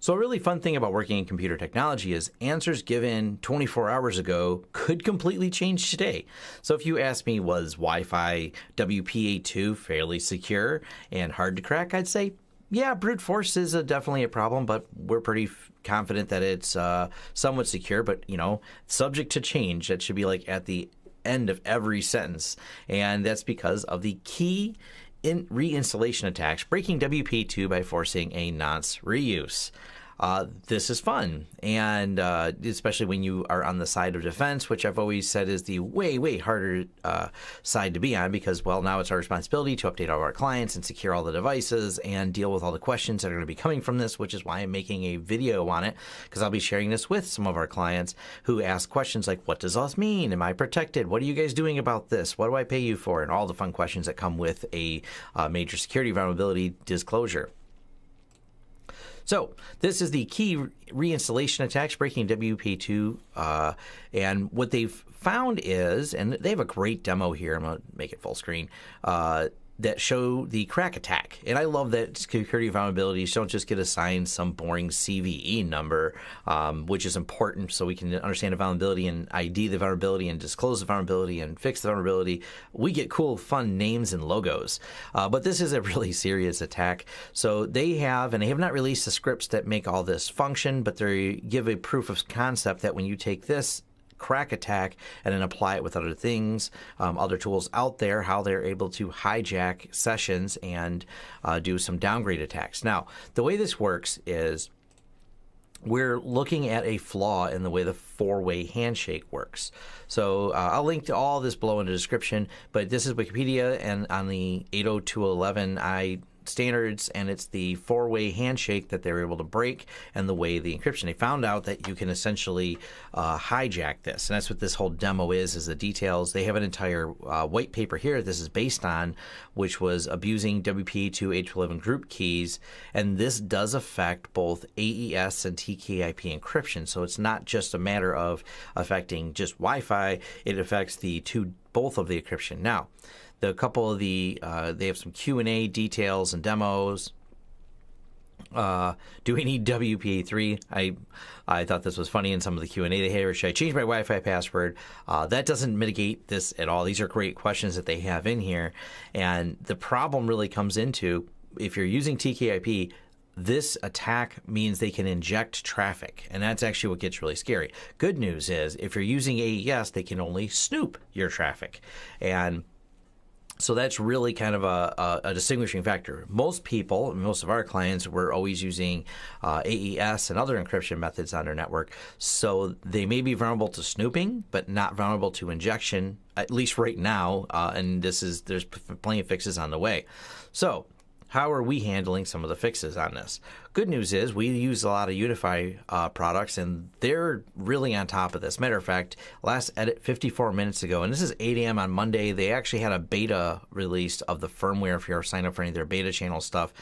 So a really fun thing about working in computer technology is answers given 24 hours ago could completely change today. So if you ask me, was Wi-Fi WPA2 fairly secure and hard to crack, I'd say, yeah, brute force is definitely a problem, but we're pretty confident that it's somewhat secure, but, subject to change. That should be like at the end of every sentence. And that's because of the key reinstallation attacks, breaking WPA2 by forcing a nonce reuse. This is fun, and especially when you are on the side of defense, which I've always said is the way, way harder side to be on because, well, now it's our responsibility to update all of our clients and secure all the devices and deal with all the questions that are going to be coming from this, which is why I'm making a video on it, because I'll be sharing this with some of our clients who ask questions like, what does this mean? Am I protected? What are you guys doing about this? What do I pay you for? And all the fun questions that come with a major security vulnerability disclosure. So this is the key reinstallation attacks, breaking WPA2, and what they've found is, and they have a great demo here, I'm going to make it full screen, that show the KrackAttack. And I love that security vulnerabilities don't just get assigned some boring CVE number, which is important so we can understand the vulnerability and ID the vulnerability and disclose the vulnerability and fix the vulnerability. We get cool, fun names and logos. But this is a really serious attack. So they have not released the scripts that make all this function, but they give a proof of concept that when you take this KrackAttack and then apply it with other things, other tools out there, how they're able to hijack sessions and do some downgrade attacks. Now, the way this works is we're looking at a flaw in the way the four-way handshake works. So I'll link to all this below in the description, but this is Wikipedia and on the 802.11i standards, and it's the four-way handshake that they were able to break and the way the encryption. They found out that you can essentially hijack this, and that's what this whole demo is the details. They have an entire white paper here this is based on, which was abusing WPA2 H11 group keys, and this does affect both AES and TKIP encryption. So it's not just a matter of affecting just Wi-Fi, it affects both of the encryption. Now, a couple of they have some Q&A details and demos. Do we need WPA3? I thought this was funny in some of the Q&A they had. Or should I change my Wi-Fi password? That doesn't mitigate this at all. These are great questions that they have in here. And the problem really comes into, if you're using TKIP, this attack means they can inject traffic, and that's actually what gets really scary. Good news is, if you're using AES, they can only snoop your traffic. And so that's really kind of a distinguishing factor. Most people, most of our clients, were always using AES and other encryption methods on their network. So they may be vulnerable to snooping, but not vulnerable to injection, at least right now. And there's plenty of fixes on the way. So how are we handling some of the fixes on this? Good news is we use a lot of UniFi products, and they're really on top of this. Matter of fact, last edit 54 minutes ago, and this is 8 a.m. on Monday, they actually had a beta release of the firmware if you're signed up for any of their beta channel stuff.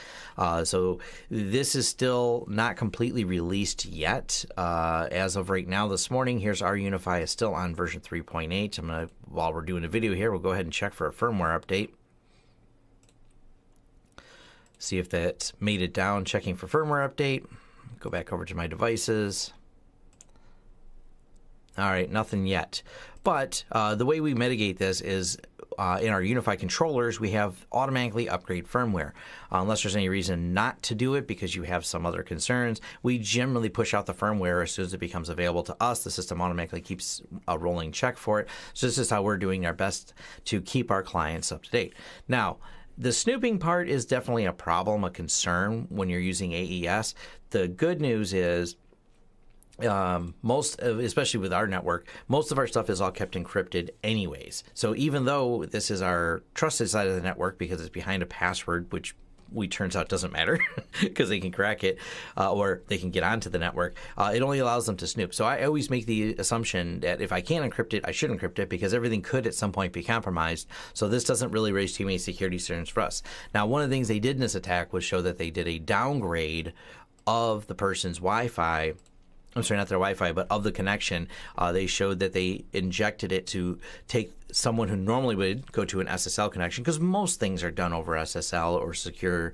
So this is still not completely released yet. As of right now this morning, here's our UniFi is still on version 3.8. While we're doing a video here, we'll go ahead and check for a firmware update. See if that's made it down, checking for firmware update. Go back over to my devices. All right, nothing yet. But the way we mitigate this is in our UniFi controllers, we have automatically upgrade firmware. Unless there's any reason not to do it because you have some other concerns, we generally push out the firmware as soon as it becomes available to us. The system automatically keeps a rolling check for it. So this is how we're doing our best to keep our clients up to date. Now, the snooping part is definitely a problem, a concern when you're using AES. The good news is especially with our network, most of our stuff is all kept encrypted anyways. So even though this is our trusted side of the network because it's behind a password, which turns out doesn't matter because they can crack it or they can get onto the network. It only allows them to snoop. So I always make the assumption that if I can't encrypt it, I should encrypt it because everything could at some point be compromised. So this doesn't really raise too many security concerns for us. Now, one of the things they did in this attack was show that they did a downgrade of the person's Wi-Fi. I'm sorry, not their Wi-Fi, but of the connection. They showed that they injected it to take someone who normally would go to an SSL connection, because most things are done over SSL or secure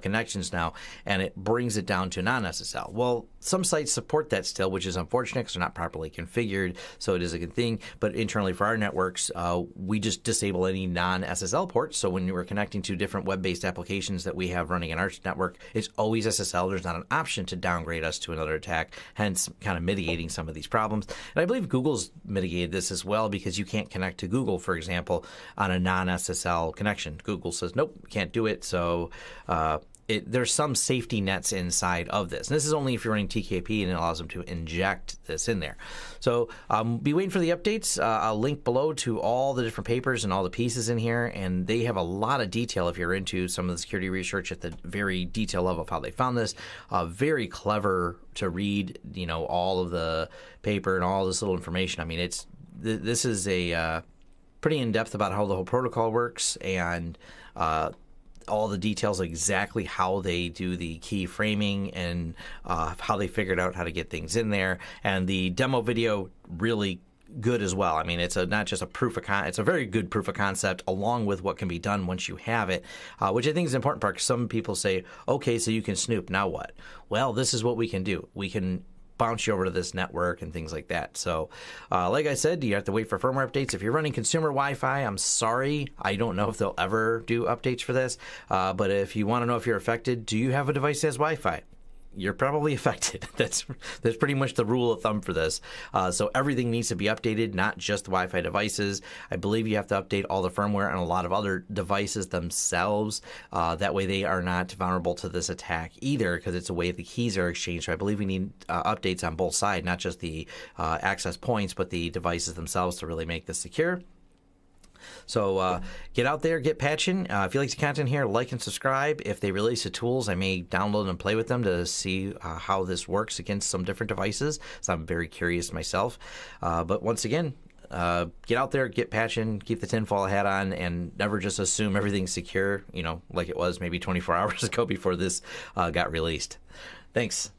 connections now, and it brings it down to non-SSL. Well, some sites support that still, which is unfortunate because they're not properly configured, so it is a good thing. But internally for our networks, we just disable any non-SSL ports. So when we're connecting to different web-based applications that we have running in our network, it's always SSL. There's not an option to downgrade us to another attack, hence kind of mitigating some of these problems. And I believe Google's mitigated this as well, because you can't connect to Google, for example, on a non-SSL connection. Google says, nope, can't do it. So there's some safety nets inside of this. And this is only if you're running TKP, and it allows them to inject this in there. So be waiting for the updates. I'll link below to all the different papers and all the pieces in here. And they have a lot of detail if you're into some of the security research at the very detail level of how they found this. Very clever to read, all of the paper and all this little information. I mean, this is a pretty in-depth about how the whole protocol works, and all the details of exactly how they do the key framing and how they figured out how to get things in there. And the demo video, really good as well. I mean, it's not just a it's a very good proof of concept, along with what can be done once you have it, which I think is an important part, because some people say, okay, so you can snoop, now what? Well, this is what we can do. We can bounce you over to this network and things like that. So like I said, you have to wait for firmware updates. If you're running consumer Wi-Fi, I'm sorry, I don't know if they'll ever do updates for this, but if you want to know if you're affected, do you have a device that has Wi-Fi? You're probably affected. That's pretty much the rule of thumb for this. So everything needs to be updated, not just the Wi-Fi devices. I believe you have to update all the firmware and a lot of other devices themselves. That way they are not vulnerable to this attack either, because it's a way the keys are exchanged. So I believe we need updates on both sides, not just the access points, but the devices themselves to really make this secure. So get out there, get patching. If you like the content here, like and subscribe. If they release the tools, I may download and play with them to see how this works against some different devices. So I'm very curious myself. But once again, get out there, get patching, keep the tinfoil hat on, and never just assume everything's secure, like it was maybe 24 hours ago before this got released. Thanks.